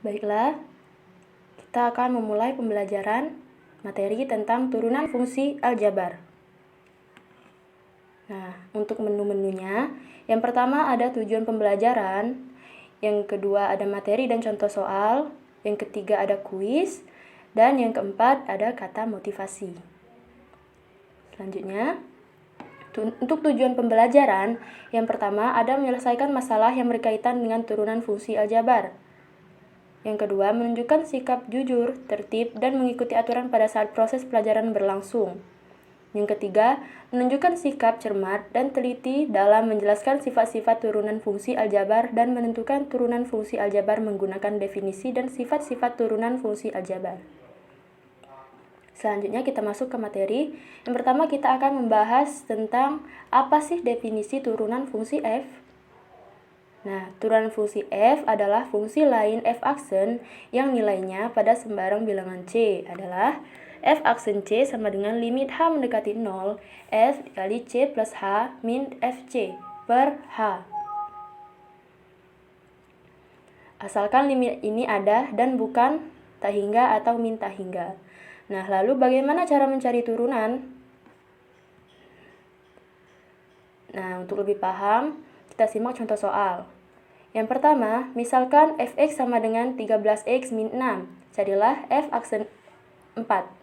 Baiklah, kita akan memulai pembelajaran materi tentang turunan fungsi aljabar. Nah, untuk menu-menunya, yang pertama ada tujuan pembelajaran, yang kedua ada materi dan contoh soal, yang ketiga ada kuis, dan yang keempat ada kata motivasi. Selanjutnya, untuk tujuan pembelajaran, yang pertama ada menyelesaikan masalah yang berkaitan dengan turunan fungsi aljabar. Yang kedua, menunjukkan sikap jujur, tertib, dan mengikuti aturan pada saat proses pelajaran berlangsung. Yang ketiga, menunjukkan sikap cermat dan teliti dalam menjelaskan sifat-sifat turunan fungsi aljabar dan menentukan turunan fungsi aljabar menggunakan definisi dan sifat-sifat turunan fungsi aljabar. Selanjutnya kita masuk ke materi. Yang pertama kita akan membahas tentang apa sih definisi turunan fungsi f. Nah, turunan fungsi f adalah fungsi lain f aksen yang nilainya pada sembarang bilangan c adalah f aksen c sama dengan limit h mendekati 0, f dikali c plus h min fc per h. Asalkan limit ini ada dan bukan tak hingga atau min tak hingga. Nah, lalu bagaimana cara mencari turunan? Nah, untuk lebih paham, kita simak contoh soal. Yang pertama, misalkan fx sama dengan 13x min 6. Carilah f aksen 4.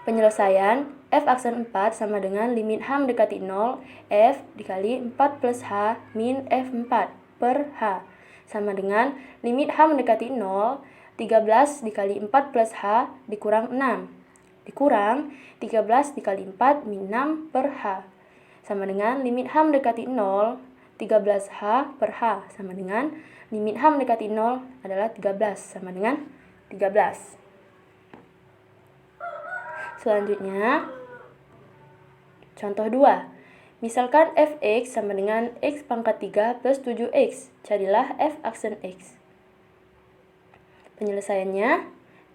Penyelesaian, f aksen 4 sama dengan limit h mendekati 0, f dikali 4 plus h min f4 per h. Sama dengan limit h mendekati 0, 13 dikali 4 plus h dikurang 6. Dikurang 13 dikali 4 min 6 per h. Sama dengan limit h mendekati 0, 13h per h sama dengan limit h mendekati 0 adalah 13 sama dengan 13. Selanjutnya, contoh 2. Misalkan fx sama dengan x pangkat 3 plus 7x. Carilah f aksen x. Penyelesaiannya,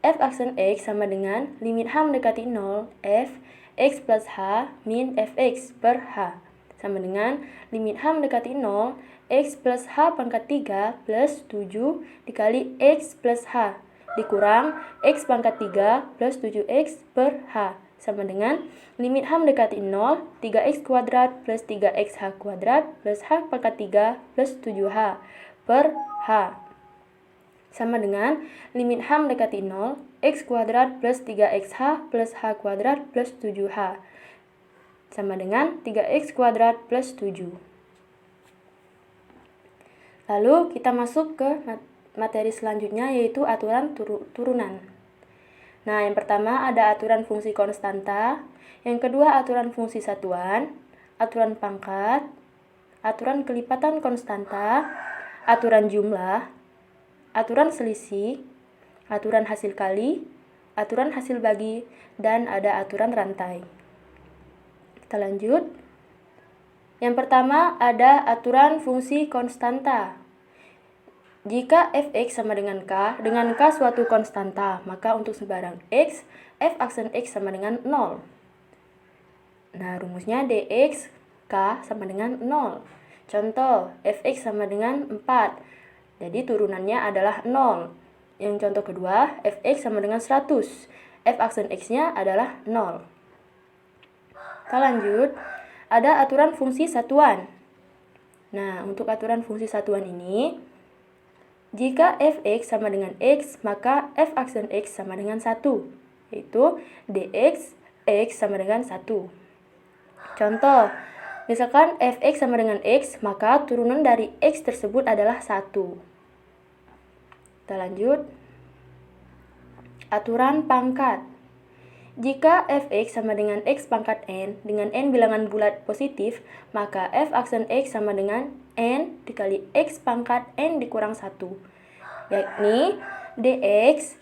f aksen x sama dengan limit h mendekati 0, f x plus h min fx per h. Sama dengan limit h mendekati 0, x plus h pangkat 3 plus 7 dikali x plus h dikurang x pangkat 3 plus 7x per h. Sama dengan limit h mendekati 0, 3x kuadrat plus 3xh kuadrat plus h pangkat 3 plus 7h per h. Sama dengan limit h mendekati 0, x kuadrat plus 3xh plus h kuadrat plus 7h. Sama dengan 3x kuadrat plus 7. Lalu kita masuk ke materi selanjutnya yaitu aturan turunan. Nah, yang pertama ada aturan fungsi konstanta, yang kedua aturan fungsi satuan, aturan pangkat, aturan kelipatan konstanta, aturan jumlah, aturan selisih, aturan hasil kali, aturan hasil bagi, dan ada aturan rantai. Kita lanjut. Yang pertama ada aturan fungsi konstanta. Jika fx sama dengan k suatu konstanta, maka untuk sembarang x, f aksen x sama dengan 0. Nah, rumusnya dx k sama dengan 0. Contoh, fx sama dengan 4. Jadi turunannya adalah 0. Yang contoh kedua, fx sama dengan 100. F aksen x-nya adalah 0. Kita lanjut, ada aturan fungsi satuan. Nah, untuk aturan fungsi satuan ini, jika fx sama dengan x, maka f aksen x sama dengan 1, yaitu dx x sama dengan 1. Contoh, misalkan fx sama dengan x, maka turunan dari x tersebut adalah 1. Kita lanjut, aturan pangkat. Jika fx sama dengan x pangkat n dengan n bilangan bulat positif, maka f aksen x sama dengan n dikali x pangkat n dikurang 1, yakni dx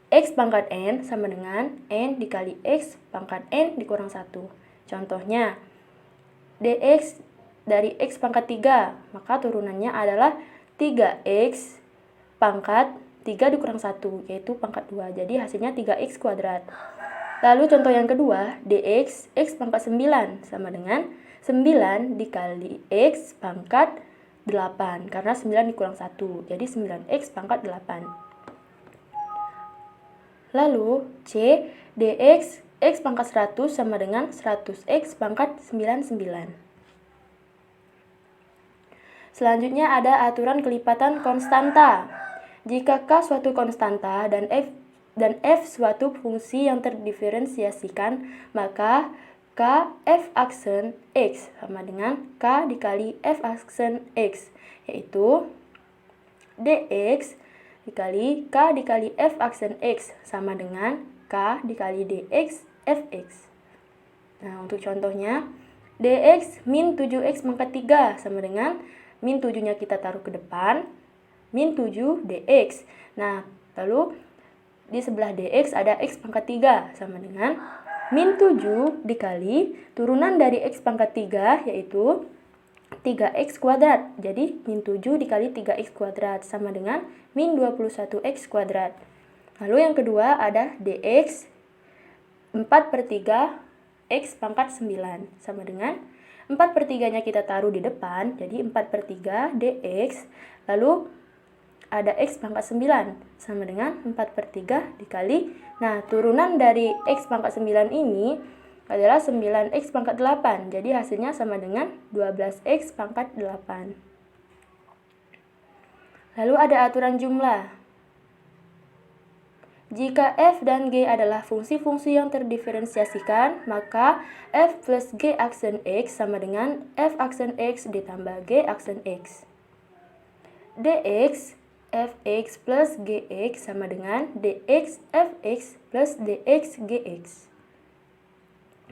x pangkat n sama dengan n dikali x pangkat n dikurang 1. Contohnya, dx dari x pangkat 3, maka turunannya adalah 3x pangkat 3 dikurang 1, yaitu pangkat 2. Jadi hasilnya 3x kuadrat. Lalu contoh yang kedua, dx x pangkat 9 sama dengan 9 dikali x pangkat 8, karena 9 dikurang 1, jadi 9x pangkat 8. Lalu C, dx x pangkat 100 sama dengan 100x pangkat 99. Selanjutnya ada aturan kelipatan konstanta. Jika K suatu konstanta dan F suatu fungsi yang terdiferensiasikan, maka K F aksen X sama dengan K dikali F aksen X, yaitu dx dikali K dikali F aksen X sama dengan K dikali dx Fx. Nah, untuk contohnya, dx min 7x pangkat 3 sama dengan min 7-nya kita taruh ke depan, min 7 dx. Nah, lalu di sebelah dx ada x pangkat 3 sama dengan min 7 dikali turunan dari x pangkat 3 yaitu 3x kuadrat. Jadi min 7 dikali 3x kuadrat sama dengan min 21x kuadrat. Lalu yang kedua ada dx 4/3 x pangkat 9 sama dengan 4/3-nya kita taruh di depan, jadi 4/3 dx, lalu ada x pangkat 9 sama dengan 4/3 dikali, nah turunan dari x pangkat 9 ini adalah 9x pangkat 8, jadi hasilnya sama dengan 12x pangkat 8. Lalu ada aturan jumlah. Jika f dan g adalah fungsi-fungsi yang terdiferensiasikan, maka f plus g aksen x sama dengan f aksen x ditambah g aksen x. Dx fx plus gx sama dengan dx fx plus dx gx.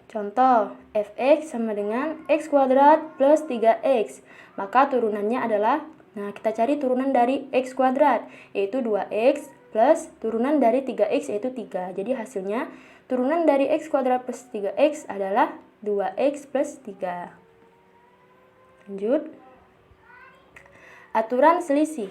Contoh, fx sama dengan x kuadrat plus 3x, maka turunannya adalah, nah kita cari turunan dari x kuadrat, yaitu 2x plus turunan dari 3x yaitu 3. Jadi hasilnya turunan dari x kuadrat plus 3x adalah 2x plus 3. Lanjut. Aturan selisih.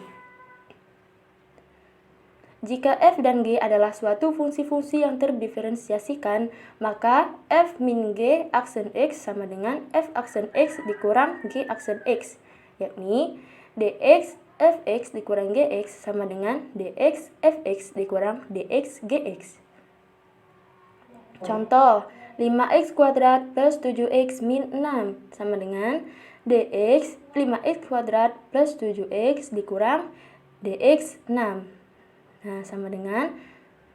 Jika f dan g adalah suatu fungsi-fungsi yang terdiferensiasikan, maka f min g aksen x sama dengan f aksen x dikurang g aksen x, yakni dx fx dikurang gx sama dengan dx fx dikurang dx gx. Contoh, 5x kuadrat plus 7x min 6 sama dengan dx 5x kuadrat plus 7x dikurang dx 6. Nah, sama dengan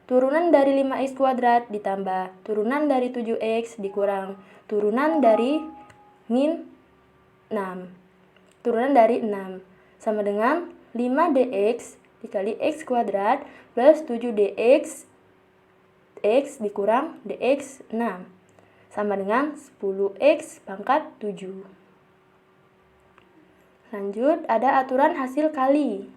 turunan dari 5x kuadrat ditambah turunan dari 7x dikurang turunan dari min 6. Turunan dari 6 sama dengan 5dx dikali x kuadrat plus 7dx x dikurang dx 6 sama dengan 10x pangkat 7. Lanjut, ada aturan hasil kali.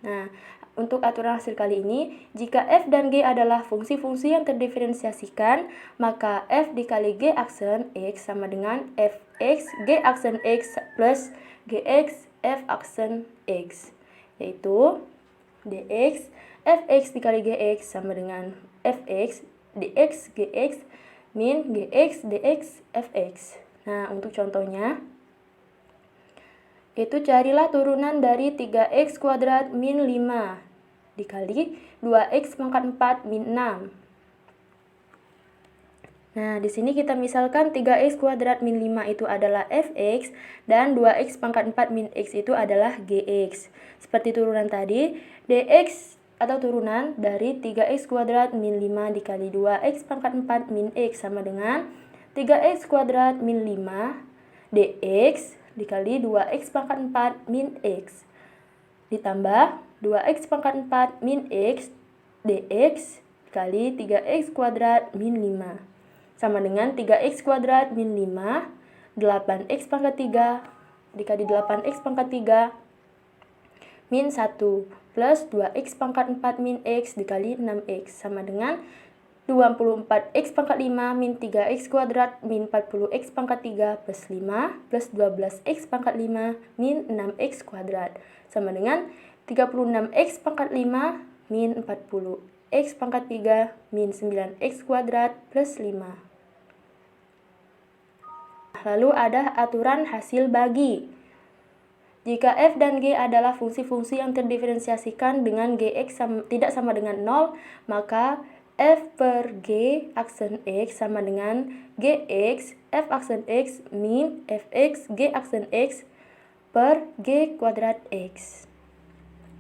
Nah, untuk aturan hasil kali ini, jika f dan g adalah fungsi-fungsi yang terdiferensiasikan, maka f dikali g aksen x sama dengan fx g aksen x plus gx f aksen x, yaitu dx fx dikali gx sama dengan fx dx gx min gx dx fx. Nah, untuk contohnya, itu carilah turunan dari 3x kuadrat min 5 dikali 2x pangkat 4 min 6. Nah, di sini kita misalkan 3x kuadrat min 5 itu adalah fx dan 2x pangkat 4 min x itu adalah gx. Seperti turunan tadi, dx atau turunan dari 3x kuadrat min 5 dikali 2x pangkat 4 min x sama dengan 3x kuadrat min 5 dx dikali 2x pangkat 4 min x ditambah 2x pangkat 4 min x dx dikali 3x kuadrat min 5 sama dengan 3x kuadrat min 5 8x pangkat 3 dikali 8x pangkat 3 min 1 plus 2x pangkat 4 min x dikali 6x sama dengan 24x pangkat 5 min 3x kuadrat min 40x pangkat 3 plus 5 plus 12x pangkat 5 min 6x kuadrat sama dengan 36x pangkat 5 min 40x pangkat 3 min 9x kuadrat plus 5. Lalu ada aturan hasil bagi. Jika f dan g adalah fungsi-fungsi yang terdiferensiasikan dengan gx tidak sama dengan 0, maka f per g aksen x sama dengan gx f aksen x min fx g aksen x per g kuadrat x.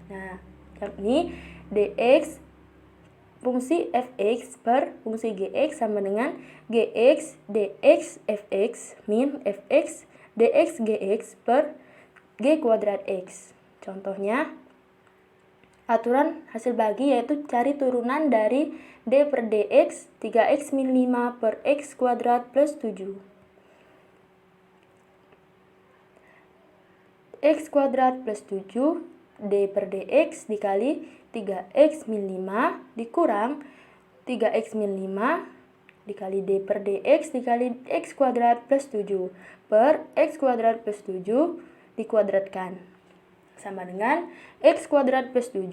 Nah, ini dx fungsi fx per fungsi gx sama dengan gx dx fx min fx dx gx per g kuadrat x. Contohnya, aturan hasil bagi yaitu cari turunan dari d per dx 3x min 5 per x kuadrat plus 7. X kuadrat plus 7 d per dx dikali 3x min 5 dikurang 3x min 5 dikali d per dx dikali x kuadrat plus 7 per x kuadrat plus 7 dikuadratkan. Sama dengan x kuadrat plus 7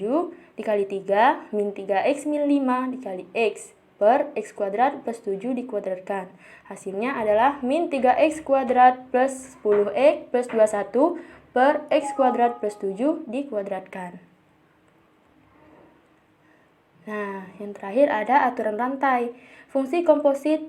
dikali 3 min 3x min 5 dikali x per x kuadrat plus 7 dikuadratkan. Hasilnya adalah min 3x kuadrat plus 10x plus 21 per x kuadrat plus 7 dikuadratkan. Nah, yang terakhir ada aturan rantai. Fungsi komposit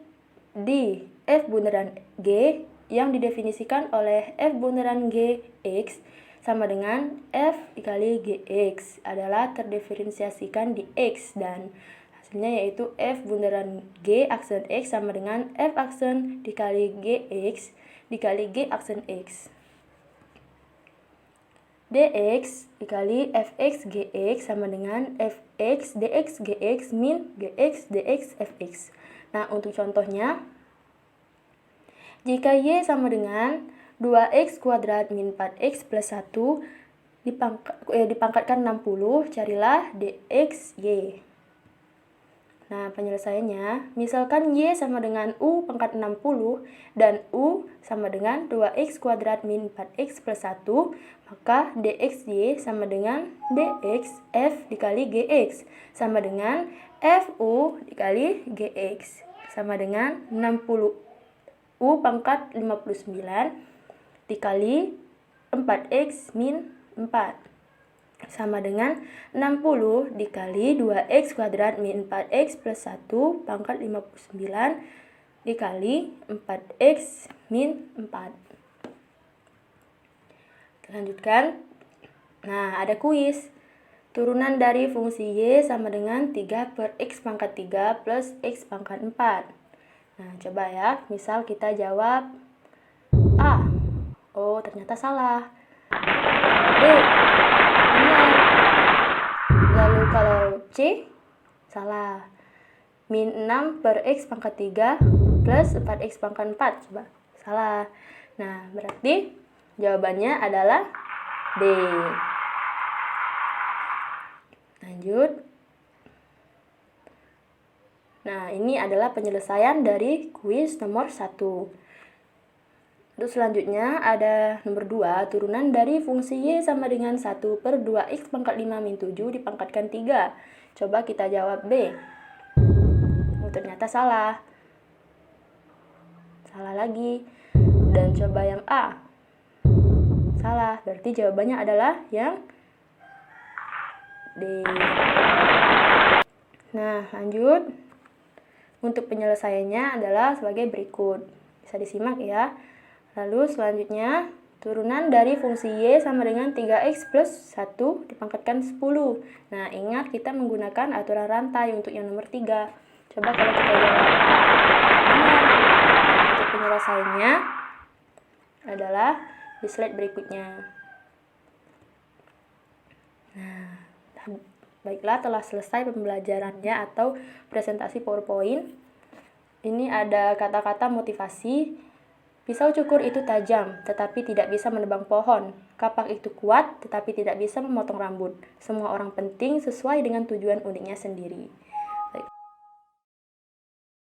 di f bunderan g yang didefinisikan oleh f bunderan gx sama dengan f dikali gx adalah terdiferensiasikan di x dan hasilnya yaitu f bunderan g aksen x sama dengan f aksen dikali gx dikali g aksen x. dx dikali fx gx sama dengan fx dx gx min gx dx fx. Nah, untuk contohnya, jika y sama dengan 2x kuadrat min 4x plus 1 dipangkatkan 60, carilah dx y. Nah, penyelesaiannya, misalkan y sama dengan u pangkat 60 dan u sama dengan 2x kuadrat min 4x plus 1, maka dx y sama dengan dx f dikali gx sama dengan fu dikali gx sama dengan 60 u pangkat 59 dikali 4x min 4 sama dengan 60 dikali 2x kuadrat min 4x plus 1 pangkat 59 dikali 4x min 4. Lanjutkan. Nah, ada kuis. Turunan dari fungsi y sama dengan 3 per x pangkat 3 plus x pangkat 4. Nah, coba ya, misal kita jawab A. Oh, ternyata salah. B. Benar. Lalu kalau C, salah. Min 6 per x pangkat 3 plus 4x pangkat 4. Coba, salah. Nah, berarti jawabannya adalah D. Lanjut. Nah, ini adalah penyelesaian dari kuis nomor 1. Terus selanjutnya ada nomor 2, turunan dari fungsi y sama dengan 1 per 2x pangkat 5 min 7 dipangkatkan 3. Coba kita jawab B. Oh, ternyata salah. Salah lagi. Dan coba yang A. Salah, berarti jawabannya adalah yang D. Nah, lanjut. Untuk penyelesaiannya adalah sebagai berikut. Bisa disimak ya. Lalu selanjutnya, turunan dari fungsi y sama dengan 3x plus 1 dipangkatkan 10. Nah, ingat kita menggunakan aturan rantai untuk yang nomor 3. Coba kalau kita jawab A. Benar. Untuk penyelesaiannya adalah di slide berikutnya. Nah, baiklah, telah selesai pembelajarannya atau presentasi PowerPoint. Ini ada kata-kata motivasi. Pisau cukur itu tajam, tetapi tidak bisa menebang pohon. Kapak itu kuat, tetapi tidak bisa memotong rambut. Semua orang penting sesuai dengan tujuan uniknya sendiri.